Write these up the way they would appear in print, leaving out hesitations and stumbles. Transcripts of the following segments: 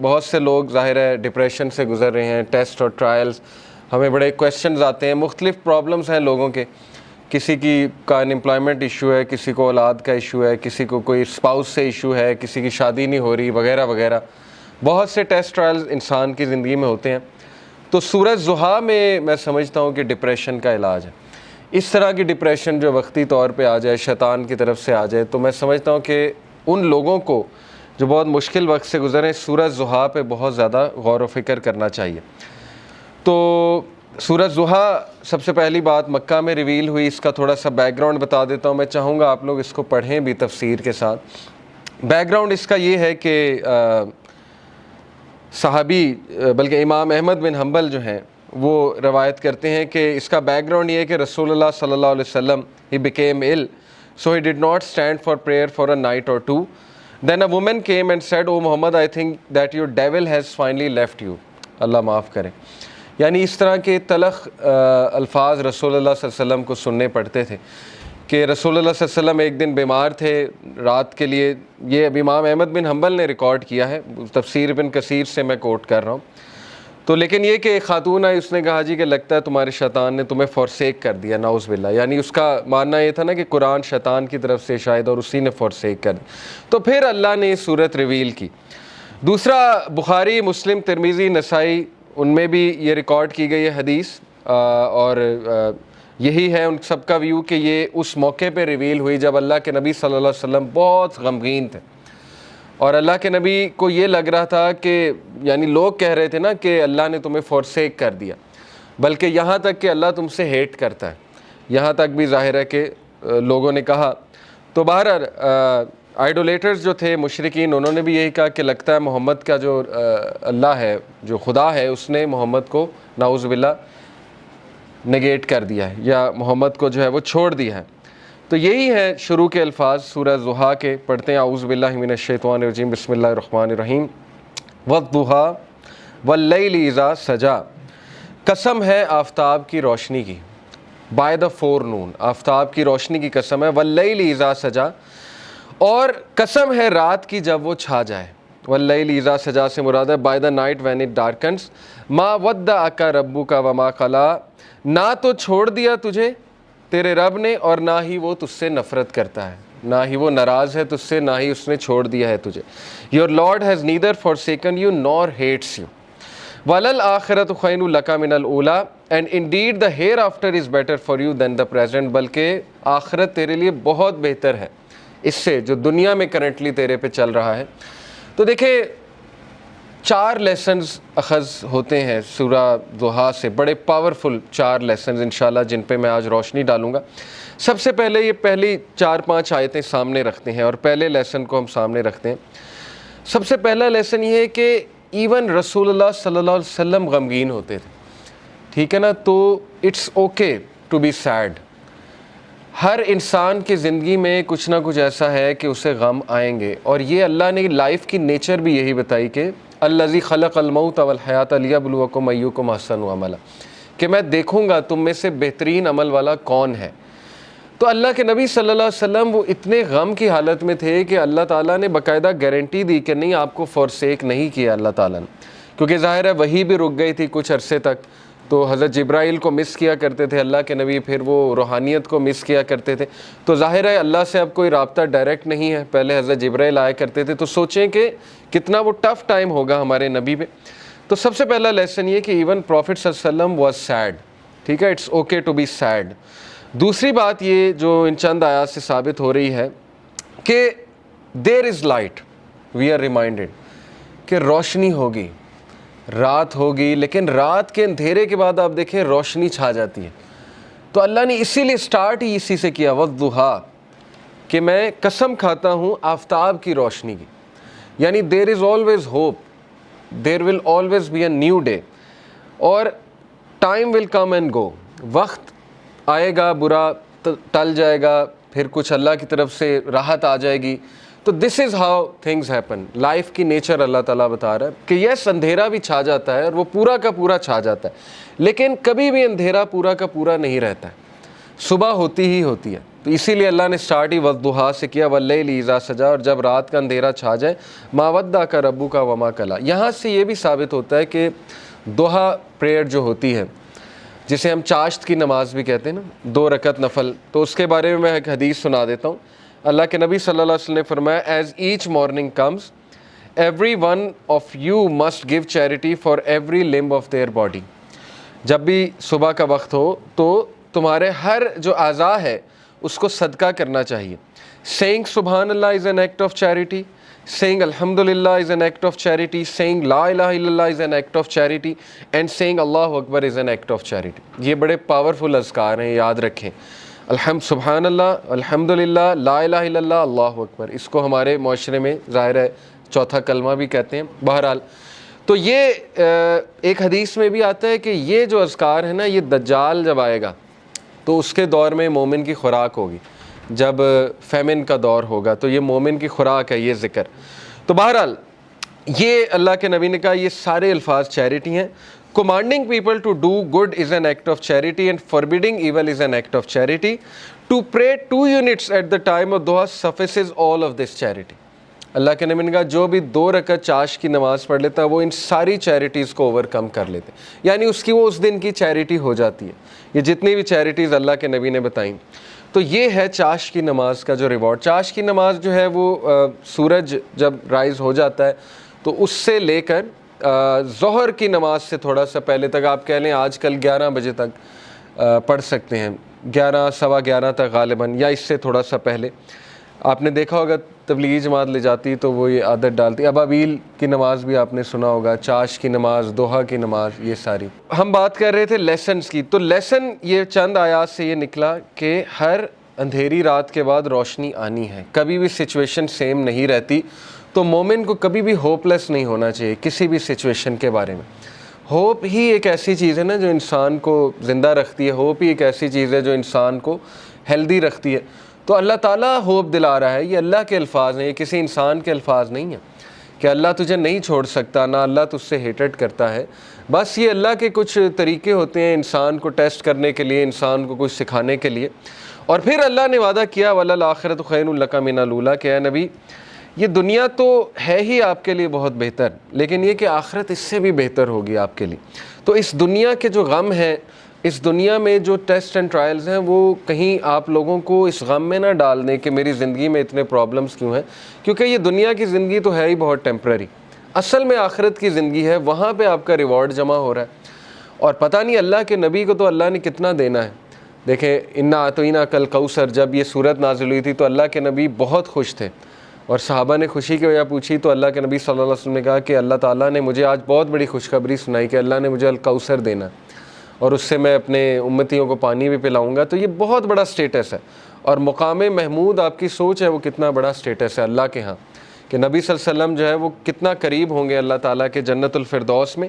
بہت سے لوگ ظاہر ہے ڈپریشن سے گزر رہے ہیں، ٹیسٹ اور ٹرائلز، ہمیں بڑے کویسچنز آتے ہیں، مختلف پرابلمز ہیں لوگوں کے، کسی کی کا انمپلائمنٹ ایشو ہے، کسی کو اولاد کا ایشو ہے، کسی کو کوئی اسپاؤس سے ایشو ہے، کسی کی شادی نہیں ہو رہی وغیرہ وغیرہ، بہت سے ٹیسٹ ٹرائلز انسان کی زندگی میں ہوتے ہیں۔ تو سورہ ضحیٰ میں سمجھتا ہوں کہ ڈپریشن کا علاج ہے۔ اس طرح کی ڈپریشن جو وقتی طور پہ آ جائے، شیطان کی طرف سے آ جائے، تو میں سمجھتا ہوں کہ ان لوگوں کو جو بہت مشکل وقت سے گزرے، سورہ ضحیٰ پہ بہت زیادہ غور و فکر کرنا چاہیے۔ تو سورہ ضحیٰ سب سے پہلی بات مکہ میں ریویل ہوئی، اس کا تھوڑا سا بیک گراؤنڈ بتا دیتا ہوں، میں چاہوں گا آپ لوگ اس کو پڑھیں بھی تفسیر کے ساتھ۔ بیک گراؤنڈ اس کا یہ ہے کہ صحابی بلکہ امام احمد بن حنبل جو ہیں وہ روایت کرتے ہیں کہ اس کا بیک گراؤنڈ یہ ہے کہ رسول اللہ صلی اللہ علیہ وسلم he became ill so he did not stand for prayer for a night or two. Then a woman came and said, "Oh Muhammad, I think that your devil has finally left you." اللہ معاف کرے۔ یعنی اس طرح کے تلخ الفاظ رسول اللہ صلی اللہ علیہ وسلم کو سننے پڑتے تھے کہ رسول اللہ صلی اللہ علیہ وسلم ایک دن بیمار تھے رات کے لیے۔ یہ اب امام احمد بن حنبل نے ریکارڈ کیا ہے، تفسیر ابن کثیر سے میں کوٹ کر رہا ہوں۔ تو لیکن یہ کہ ایک خاتون آئی، اس نے کہا جی کہ لگتا ہے تمہارے شیطان نے تمہیں فورسیک کر دیا، نعوذ باللہ۔ یعنی اس کا ماننا یہ تھا نا کہ قرآن شیطان کی طرف سے شاید اور اسی نے فورسیک کر دیا۔ تو پھر اللہ نے یہ صورت ریویل کی۔ دوسرا بخاری، مسلم، ترمذی، نسائی، ان میں بھی یہ ریکارڈ کی گئی ہے حدیث، اور یہی ہے ان سب کا ویو کہ یہ اس موقع پہ ریویل ہوئی جب اللہ کے نبی صلی اللہ علیہ وسلم بہت غمگین تھے، اور اللہ کے نبی کو یہ لگ رہا تھا کہ یعنی لوگ کہہ رہے تھے نا کہ اللہ نے تمہیں فورسیک کر دیا، بلکہ یہاں تک کہ اللہ تم سے ہیٹ کرتا ہے، یہاں تک بھی ظاہر ہے کہ لوگوں نے کہا۔ تو بہرحال آئیڈولیٹرز جو تھے مشرکین، انہوں نے بھی یہی کہا کہ لگتا ہے محمد کا جو اللہ ہے، جو خدا ہے، اس نے محمد کو نعوذ باللہ نگیٹ کر دیا ہے، یا محمد کو جو ہے وہ چھوڑ دیا ہے۔ تو یہی ہے شروع کے الفاظ سورہ ضحیٰ کے، پڑھتے ہیں اعوذ باللہ من الشیطان الرجیم، بسم اللہ الرحمن الرحیم۔ والضحیٰ واللیل اذا سجا، قسم ہے آفتاب کی روشنی کی، بائی دا فور نون، آفتاب کی روشنی کی قسم ہے، واللیل اذا سجا، اور قسم ہے رات کی جب وہ چھا جائے۔ واللیل اذا سجا سے مراد ہے by the night when it darkness. ما ودعک ربک وما قلی، نہ تو چھوڑ دیا تجھے تیرے رب نے اور نہ ہی وہ تجھ سے نفرت کرتا ہے، نہ ہی وہ ناراض ہے تجھ سے، نہ ہی اس نے چھوڑ دیا ہے تجھے۔ Your Lord has neither forsaken you nor hates you. وَلَلْآخِرَةُ خَيْرٌ لَكَ مِنَ الْأُولَىٰ، and indeed the hereafter is better for you than the present، بلکہ آخرت تیرے لیے بہت بہتر ہے اس سے جو دنیا میں کرنٹلی تیرے پہ چل رہا ہے۔ تو دیکھیں 4 لیسنز اخذ ہوتے ہیں سورہ ضحیٰ سے، بڑے پاورفل 4 لیسنز انشاءاللہ، جن پہ میں آج روشنی ڈالوں گا۔ سب سے پہلے یہ پہلی 4-5 آیتیں سامنے رکھتے ہیں اور پہلے لیسن کو ہم سامنے رکھتے ہیں۔ سب سے پہلا لیسن یہ ہے کہ ایون رسول اللہ صلی اللہ علیہ وسلم غمگین ہوتے تھے، ٹھیک ہے نا؟ تو it's okay to be said. ہر انسان کی زندگی میں کچھ نہ کچھ ایسا ہے کہ اسے غم آئیں گے، اور یہ اللہ نے لائف کی نیچر بھی یہی بتائی کہ الذی خلق الموت والحیات لیبلوکم ایکم احسن عملا، کہ میں دیکھوں گا تم میں سے بہترین عمل والا کون ہے۔ تو اللہ کے نبی صلی اللہ علیہ وسلم وہ اتنے غم کی حالت میں تھے کہ اللہ تعالیٰ نے باقاعدہ گارنٹی دی کہ نہیں، آپ کو فورسیک نہیں کیا اللہ تعالیٰ نے، کیونکہ ظاہر ہے وہی بھی رک گئی تھی کچھ عرصے تک، تو حضرت جبرائیل کو مس کیا کرتے تھے اللہ کے نبی، پھر وہ روحانیت کو مس کیا کرتے تھے، تو ظاہر ہے اللہ سے اب کوئی رابطہ ڈائریکٹ نہیں ہے، پہلے حضرت جبرائیل آیا کرتے تھے، تو سوچیں کہ کتنا وہ ٹف ٹائم ہوگا ہمارے نبی پہ۔ تو سب سے پہلا لیسن یہ کہ ایون پروفٹ صلی اللہ علیہ وسلم واز سیڈ، ٹھیک ہے، it's okay to be said. دوسری بات یہ جو ان چند آیات سے ثابت ہو رہی ہے کہ دیر از لائٹ، وی آر ریمائنڈڈ کہ روشنی ہوگی، رات ہوگی، لیکن رات کے اندھیرے کے بعد آپ دیکھیں روشنی چھا جاتی ہے۔ تو اللہ نے اسی لیے سٹارٹ ہی اسی سے کیا، والضحیٰ، کہ میں قسم کھاتا ہوں آفتاب کی روشنی کی، یعنی there is always hope, there will always be a new day, اور time will come and go, وقت آئے گا، برا ٹل جائے گا، پھر کچھ اللہ کی طرف سے راحت آ جائے گی۔ تو this is how things happen, life کی نیچر اللہ تعالیٰ بتا رہا ہے کہ یس اندھیرا بھی چھا جاتا ہے اور وہ پورا کا پورا چھا جاتا ہے، لیکن کبھی بھی اندھیرا پورا کا پورا نہیں رہتا ہے، صبح ہوتی ہی ہوتی ہے۔ تو اسی لیے اللہ نے سٹارٹ ہی والضحیٰ سے کیا، واللیل اذا سجا، اور جب رات کا اندھیرا چھا جائے، ما ودعک ربک وما قلی۔ یہاں سے یہ بھی ثابت ہوتا ہے کہ ضحیٰ پریئر جو ہوتی ہے، جسے ہم چاشت کی نماز بھی کہتے ہیں نا، 2 رکعت نفل، تو اس کے بارے میں ایک حدیث سنا دیتا ہوں۔ اللہ کے نبی صلی اللہ علیہ وسلم نے فرمایا، as each morning comes every one of you must give charity for every limb of their body. جب بھی صبح کا وقت ہو تو تمہارے ہر جو اعضاء ہے اس کو صدقہ کرنا چاہیے۔ سینگ سبحان اللہ is an act of charity, saying alhamdulillah is an act of charity, saying la ilaha illallah is an act of charity, and saying Allahu Akbar is an act of charity۔ یہ بڑے powerful اذکار ہیں، یاد رکھیں۔ سبحان اللہ، الحمدللہ، لا الہ الا اللہ، اللہ اکبر، اس کو ہمارے معاشرے میں ظاہر ہے چوتھا کلمہ بھی کہتے ہیں۔ بہرحال تو یہ ایک حدیث میں بھی آتا ہے کہ یہ جو اذکار ہے نا، یہ دجال جب آئے گا تو اس کے دور میں مومن کی خوراک ہوگی، جب فیمن کا دور ہوگا تو یہ مومن کی خوراک ہے یہ ذکر۔ تو بہرحال یہ اللہ کے نبی نے کہا یہ سارے الفاظ چیریٹی ہیں۔ commanding people to do good is an act of charity and forbidding evil is an act of charity. To pray 2 units at the time of duha suffices all of this charity۔ اللہ کے نبی نے کہا جو بھی 2 رکعت چاش کی نماز پڑھ لیتا ہے وہ ان ساری چیریٹیز کو اوور کم کر لیتے ہیں، یعنی اس کی وہ اس دن کی چیریٹی ہو جاتی ہے۔ یہ جتنی بھی چیریٹیز اللہ کے نبی نے بتائیں، تو یہ ہے چاش کی نماز کا جو ریوارڈ۔ چاش کی نماز جو ہے وہ سورج جب رائز ہو جاتا ہے تو اس سے لے کر ظہر کی نماز سے تھوڑا سا پہلے تک، آپ کہہ لیں آج کل 11 بجے تک پڑھ سکتے ہیں، 11 سوا 11 تک غالباً، یا اس سے تھوڑا سا پہلے۔ آپ نے دیکھا ہوگا تبلیغی جماعت لے جاتی تو وہ یہ عادت ڈالتی۔ ابابیل کی نماز بھی آپ نے سنا ہوگا، چاش کی نماز، دوحہ کی نماز، یہ ساری۔ ہم بات کر رہے تھے لیسنز کی، تو لیسن یہ چند آیات سے یہ نکلا کہ ہر اندھیری رات کے بعد روشنی آنی ہے، کبھی بھی سچویشن سیم نہیں رہتی۔ تو مومن کو کبھی بھی ہوپ لیس نہیں ہونا چاہیے کسی بھی سچویشن کے بارے میں۔ ہوپ ہی ایک ایسی چیز ہے نا جو انسان کو زندہ رکھتی ہے، ہوپ ہی ایک ایسی چیز ہے جو انسان کو ہیلدی رکھتی ہے۔ تو اللہ تعالیٰ ہوپ دلا رہا ہے، یہ اللہ کے الفاظ ہیں، یہ کسی انسان کے الفاظ نہیں ہیں کہ اللہ تجھے نہیں چھوڑ سکتا، نہ اللہ تجھ سے ہیٹڈ کرتا ہے۔ بس یہ اللہ کے کچھ طریقے ہوتے ہیں انسان کو ٹیسٹ کرنے کے لیے، انسان کو کچھ سکھانے کے لیے۔ اور پھر اللہ نے وعدہ کیا وَلَلْآخِرَةُ خَيْرٌ لَكَ مِنَ الْأُولَىٰ، کہ اے نبی یہ دنیا تو ہے ہی آپ کے لیے بہت بہتر، لیکن یہ کہ آخرت اس سے بھی بہتر ہوگی آپ کے لیے۔ تو اس دنیا کے جو غم ہیں، اس دنیا میں جو ٹیسٹ اینڈ ٹرائلز ہیں، وہ کہیں آپ لوگوں کو اس غم میں نہ ڈال دیں کہ میری زندگی میں اتنے پرابلمس کیوں ہیں، کیونکہ یہ دنیا کی زندگی تو ہے ہی بہت ٹیمپرری۔ اصل میں آخرت کی زندگی ہے، وہاں پہ آپ کا ریوارڈ جمع ہو رہا ہے۔ اور پتہ نہیں اللہ کے نبی کو تو اللہ نے کتنا دینا ہے۔ دیکھیں انا اعطیناک کل کوثر، جب یہ صورت نازل ہوئی تھی تو اللہ کے نبی بہت خوش تھے، اور صحابہ نے خوشی کی وجہ پوچھی تو اللہ کے نبی صلی اللہ علیہ وسلم نے کہا کہ اللہ تعالیٰ نے مجھے آج بہت بڑی خوشخبری سنائی کہ اللہ نے مجھے الکوثر دینا اور اس سے میں اپنے امتیوں کو پانی بھی پلاؤں گا۔ تو یہ بہت بڑا سٹیٹس ہے، اور مقام محمود آپ کی سوچ ہے وہ کتنا بڑا سٹیٹس ہے اللہ کے ہاں، کہ نبی صلی اللہ علیہ وسلم جو ہے وہ کتنا قریب ہوں گے اللہ تعالیٰ کے جنت الفردوس میں۔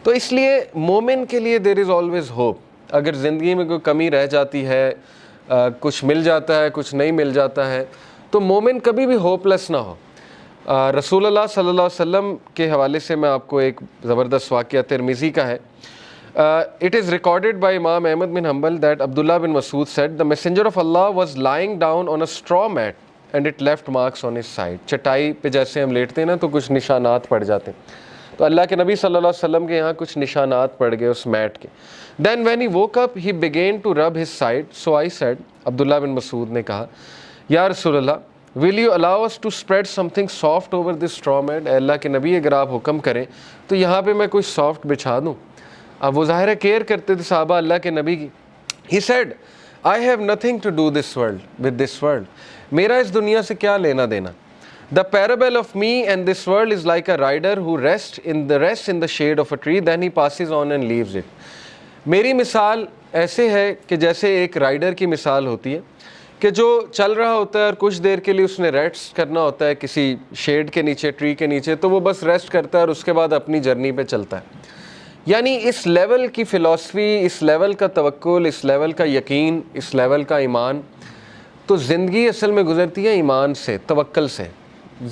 تو اس لیے مومن کے لیے دیر از آلویز ہوپ۔ اگر زندگی میں کوئی کمی رہ جاتی ہے، کچھ مل جاتا ہے، کچھ نہیں مل جاتا ہے، تو مومن کبھی بھی ہوپ لیس نہ ہو۔ رسول اللہ صلی اللہ علیہ وسلم کے حوالے سے میں آپ کو ایک زبردست واقعہ ترمذی کا ہے۔ It is recorded by Imam Ahmad bin Hanbal that Abdullah bin Mas'ud said, the messenger of Allah was lying down on a straw mat and it left marks on his side۔ چٹائی پہ جیسے ہم لیٹتے ہیں نا تو کچھ نشانات پڑ جاتے ہیں، تو اللہ کے نبی صلی اللہ علیہ وسلم کے یہاں کچھ نشانات پڑ گئے اس میٹ کے۔ Then when he woke up he began to rub his side, so I said، عبداللہ بن مسعود نے کہا یا رسول اللہ will you allow us to spread something soft over this straw mat؟ اے اللہ کے نبی اگر آپ حکم کریں تو یہاں پہ میں کوئی سافٹ بچھا دوں۔ اب وہ ظاہر ہے کیئر کرتے تھے صحابہ اللہ کے نبی کی۔ He said I have nothing to do with this world۔ میرا اس دنیا سے کیا لینا دینا۔ The parable of me and this world is like a rider who rests in the shade of a tree, then he passes on and leaves it۔ میری مثال ایسے ہے کہ جیسے ایک رائڈر کی مثال ہوتی ہے کہ جو چل رہا ہوتا ہے اور کچھ دیر کے لیے اس نے ریسٹ کرنا ہوتا ہے کسی شیڈ کے نیچے، ٹری کے نیچے، تو وہ بس ریسٹ کرتا ہے اور اس کے بعد اپنی جرنی پہ چلتا ہے۔ یعنی اس لیول کی فلسفی، اس لیول کا توکل، اس لیول کا یقین، اس لیول کا ایمان، تو زندگی اصل میں گزرتی ہے ایمان سے، توکل سے۔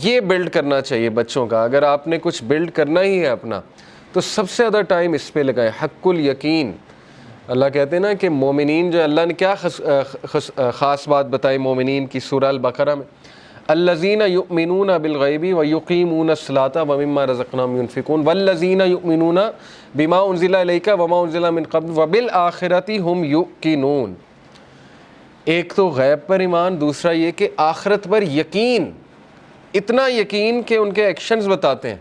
یہ بلڈ کرنا چاہیے بچوں کا۔ اگر آپ نے کچھ بلڈ کرنا ہی ہے اپنا تو سب سے زیادہ ٹائم اس پہ لگائیں، حق الیقین، اللہ کہتے ہیں نا کہ مومنین جو اللہ نے کیا خاص بات بتائی مومنین کی سورہ البقرہ میں، الذین یؤمنون بالغیب ویقیمون الصلاۃ ومما رزقناہم ینفقون والذین یؤمنون بما انزل الیک وما انزل من قبل وبالآخرۃ ھم یوقنون۔ ایک تو غیب پر ایمان، دوسرا یہ کہ آخرت پر یقین، اتنا یقین کہ ان کے ایکشنز بتاتے ہیں،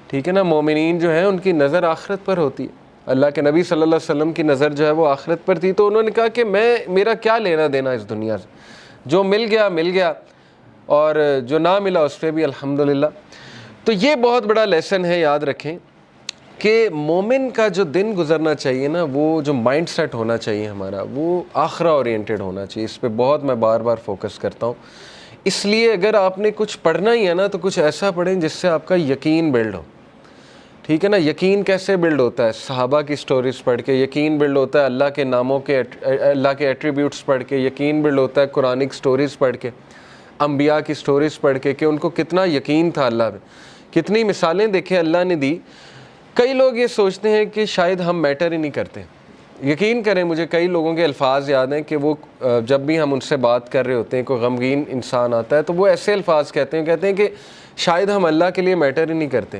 ٹھیک ہے نا۔ مومنین جو ہیں ان کی نظر آخرت پر ہوتی ہے، اللہ کے نبی صلی اللہ علیہ وسلم کی نظر جو ہے وہ آخرت پر تھی، تو انہوں نے کہا کہ میرا کیا لینا دینا اس دنیا سے، جو مل گیا مل گیا، اور جو نہ ملا اس پہ بھی الحمدللہ۔ تو یہ بہت بڑا لیسن ہے، یاد رکھیں کہ مومن کا جو دن گزرنا چاہیے نا، وہ جو مائنڈ سیٹ ہونا چاہیے ہمارا، وہ آخرہ اورینٹڈ ہونا چاہیے۔ اس پہ بہت میں بار بار فوکس کرتا ہوں۔ اس لیے اگر آپ نے کچھ پڑھنا ہی ہے نا تو کچھ ایسا پڑھیں جس سے آپ کا یقین بلڈ ہو، ٹھیک ہے نا۔ یقین کیسے بلڈ ہوتا ہے؟ صحابہ کی سٹوریز پڑھ کے یقین بلڈ ہوتا ہے، اللہ کے ناموں کے، اللہ کے ایٹریبیوٹس پڑھ کے یقین بلڈ ہوتا ہے، قرآنک سٹوریز پڑھ کے، انبیاء کی سٹوریز پڑھ کے کہ ان کو کتنا یقین تھا اللہ پہ، کتنی مثالیں دیکھیں اللہ نے دی۔ کئی لوگ یہ سوچتے ہیں کہ شاید ہم میٹر ہی نہیں کرتے۔ یقین کریں مجھے کئی لوگوں کے الفاظ یاد ہیں کہ وہ جب بھی ہم ان سے بات کر رہے ہوتے ہیں، کوئی غمگین انسان آتا ہے تو وہ ایسے الفاظ کہتے ہیں کہ شاید ہم اللہ کے لیے میٹر ہی نہیں کرتے،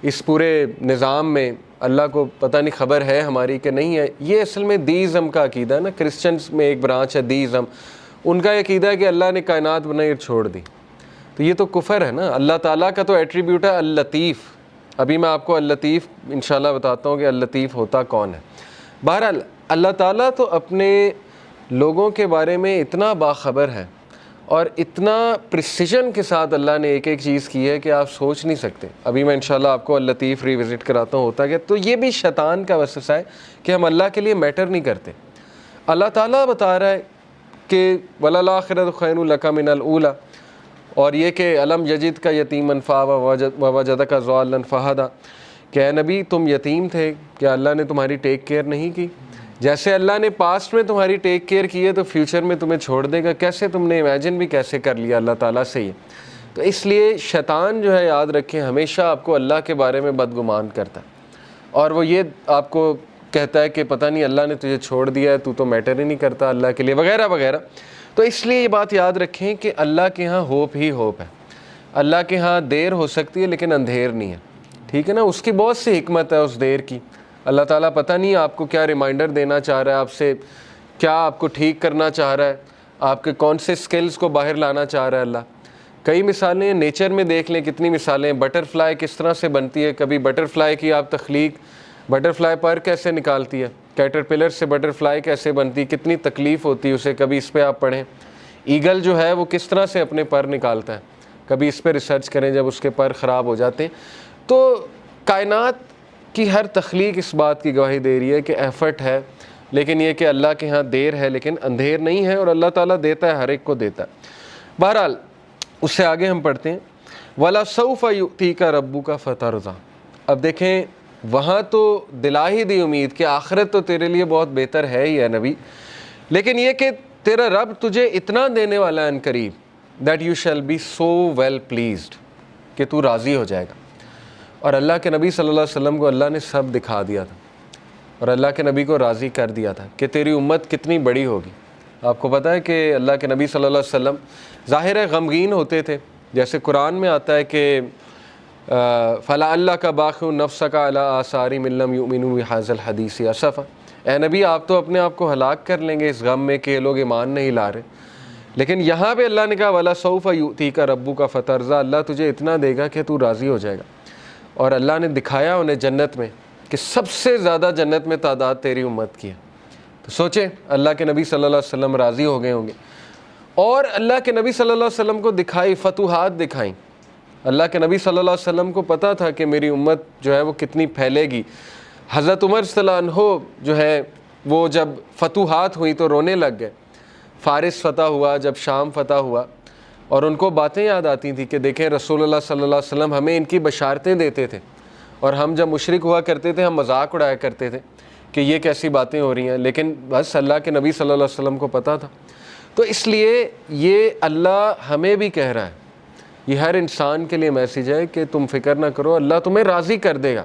اس پورے نظام میں اللہ کو پتہ نہیں خبر ہے ہماری کہ نہیں ہے۔ یہ اصل میں دیزم کا عقیدہ ہے نا، کرسچنز میں ایک برانچ ہے دیزم، ان کا یہ عقیدہ ہے کہ اللہ نے کائنات بنائی اور چھوڑ دی، تو یہ تو کفر ہے نا۔ اللہ تعالیٰ کا تو ایٹریبیوٹ ہے اللطیف، ابھی میں آپ کو اللطیف انشاءاللہ بتاتا ہوں کہ اللطیف ہوتا کون ہے۔ بہرحال اللہ تعالیٰ تو اپنے لوگوں کے بارے میں اتنا باخبر ہے اور اتنا پریسیجن کے ساتھ اللہ نے ایک ایک چیز کی ہے کہ آپ سوچ نہیں سکتے۔ ابھی میں انشاءاللہ آپ کو اللطیف ریوزٹ کراتا ہوں ہوتا کہ، تو یہ بھی شیطان کا وسوسہ ہے کہ ہم اللہ کے لیے میٹر نہیں کرتے۔ اللہ تعالیٰ بتا رہا ہے کہ وَلَلْآخِرَةُ خَيْرٌ لَكَ مِنَ الْأُولَىٰ، اور یہ کہ الم یجد کا یتیماً ووجدک ضالًا فہدیٰ، کہ اے نبی تم یتیم تھے، کیا اللہ نے تمہاری ٹیک کیئر نہیں کی؟ جیسے اللہ نے پاسٹ میں تمہاری ٹیک کیئر کی ہے تو فیوچر میں تمہیں چھوڑ دے گا۔ کیسے تم نے امیجن بھی کیسے کر لیا اللہ تعالیٰ سے یہ؟ تو اس لیے شیطان جو ہے یاد رکھیں ہمیشہ آپ کو اللہ کے بارے میں بدگمان کرتا ہے، اور وہ یہ آپ کو کہتا ہے کہ پتہ نہیں اللہ نے تجھے چھوڑ دیا ہے، تو میٹر ہی نہیں کرتا اللہ کے لیے، وغیرہ وغیرہ۔ تو اس لیے یہ بات یاد رکھیں کہ اللہ کے ہاں ہوپ ہی ہوپ ہے، اللہ کے ہاں دیر ہو سکتی ہے لیکن اندھیر نہیں ہے، ٹھیک ہے نا۔ اس کی بہت سی حکمت ہے اس دیر کی۔ اللہ تعالیٰ پتہ نہیں آپ کو کیا ریمائنڈر دینا چاہ رہا ہے آپ سے، کیا آپ کو ٹھیک کرنا چاہ رہا ہے، آپ کے کون سے سکلز کو باہر لانا چاہ رہا ہے اللہ۔ کئی مثالیں نیچر میں دیکھ لیں، کتنی مثالیں، بٹر فلائی کس طرح سے بنتی ہے، کبھی بٹر فلائی کی آپ تخلیق، بٹر فلائی پر کیسے نکالتی ہے، کیٹر پلر سے بٹر فلائی کیسے بنتی، کتنی تکلیف ہوتی ہے اسے، کبھی اس پہ آپ پڑھیں۔ ایگل جو ہے وہ کس طرح سے اپنے پر نکالتا ہے، کبھی اس پہ ریسرچ کریں جب اس کے پر خراب ہو جاتے ہیں۔ تو کائنات کی ہر تخلیق اس بات کی گواہی دے رہی ہے کہ ایفرٹ ہے، لیکن یہ کہ اللہ کے ہاں دیر ہے لیکن اندھیر نہیں ہے، اور اللہ تعالیٰ دیتا ہے، ہر ایک کو دیتا ہے۔ بہرحال اس سے آگے ہم پڑھتے ہیں وَلَسَوْفَ يُؤْتِيكَ رَبُّكَ فَتَرْضَىٰ۔ اب دیکھیں وہاں تو دلا ہی دی امید کہ آخرت تو تیرے لیے بہت بہتر ہے ہی ہے نبی، لیکن یہ کہ تیرا رب تجھے اتنا دینے والا ہے ان قریب that you shall be so well pleased، کہ تو راضی ہو جائے گا۔ اور اللہ کے نبی صلی اللہ علیہ وسلم کو اللہ نے سب دکھا دیا تھا، اور اللہ کے نبی کو راضی کر دیا تھا کہ تیری امت کتنی بڑی ہوگی۔ آپ کو پتہ ہے کہ اللہ کے نبی صلی اللہ علیہ وسلم ظاہر ہے غمگین ہوتے تھے، جیسے قرآن میں آتا ہے کہ فَلَعَلَّكَ بَاخِعٌ نَفْسَكَ عَلَىٰ آثَارِهِمْ إِن لَّمْ يُؤْمِنُوا بِهَٰذَا الْحَدِيثِ أَسَفًا۔ اے نبی آپ تو اپنے آپ کو ہلاک کر لیں گے اس غم میں کہ یہ لوگ ایمان نہیں لا رہے، لیکن یہاں پہ اللہ نے کہا وَلَسَوْفَ يُؤْتِيكَ رَبُّكَ فَتَرْضَىٰ، اللہ تجھے اتنا دے گا کہ تو راضی ہو جائے گا۔ اور اللہ نے دکھایا انہیں جنت میں کہ سب سے زیادہ جنت میں تعداد تیری امت کی ہے۔ تو سوچیں اللہ کے نبی صلی اللہ علیہ وسلم راضی ہو گئے ہوں گے، اور اللہ کے نبی صلی اللہ علیہ وسلم کو دکھائی، فتوحات دکھائیں۔ اللہ کے نبی صلی اللہ علیہ وسلم کو پتہ تھا کہ میری امت جو ہے وہ کتنی پھیلے گی۔ حضرت عمر صلی اللہ عنہ جو ہے وہ جب فتوحات ہوئی تو رونے لگ گئے، فارس فتح ہوا، جب شام فتح ہوا، اور ان کو باتیں یاد آتی تھیں کہ دیکھیں رسول اللہ صلی اللہ علیہ وسلم ہمیں ان کی بشارتیں دیتے تھے، اور ہم جب مشرک ہوا کرتے تھے ہم مذاق اڑایا کرتے تھے کہ یہ کیسی باتیں ہو رہی ہیں، لیکن بس اللہ کے نبی صلی اللہ علیہ وسلم کو پتہ تھا۔ تو اس لیے یہ اللہ ہمیں بھی کہہ رہا ہے، یہ ہر انسان کے لیے میسیج ہے کہ تم فکر نہ کرو، اللہ تمہیں راضی کر دے گا۔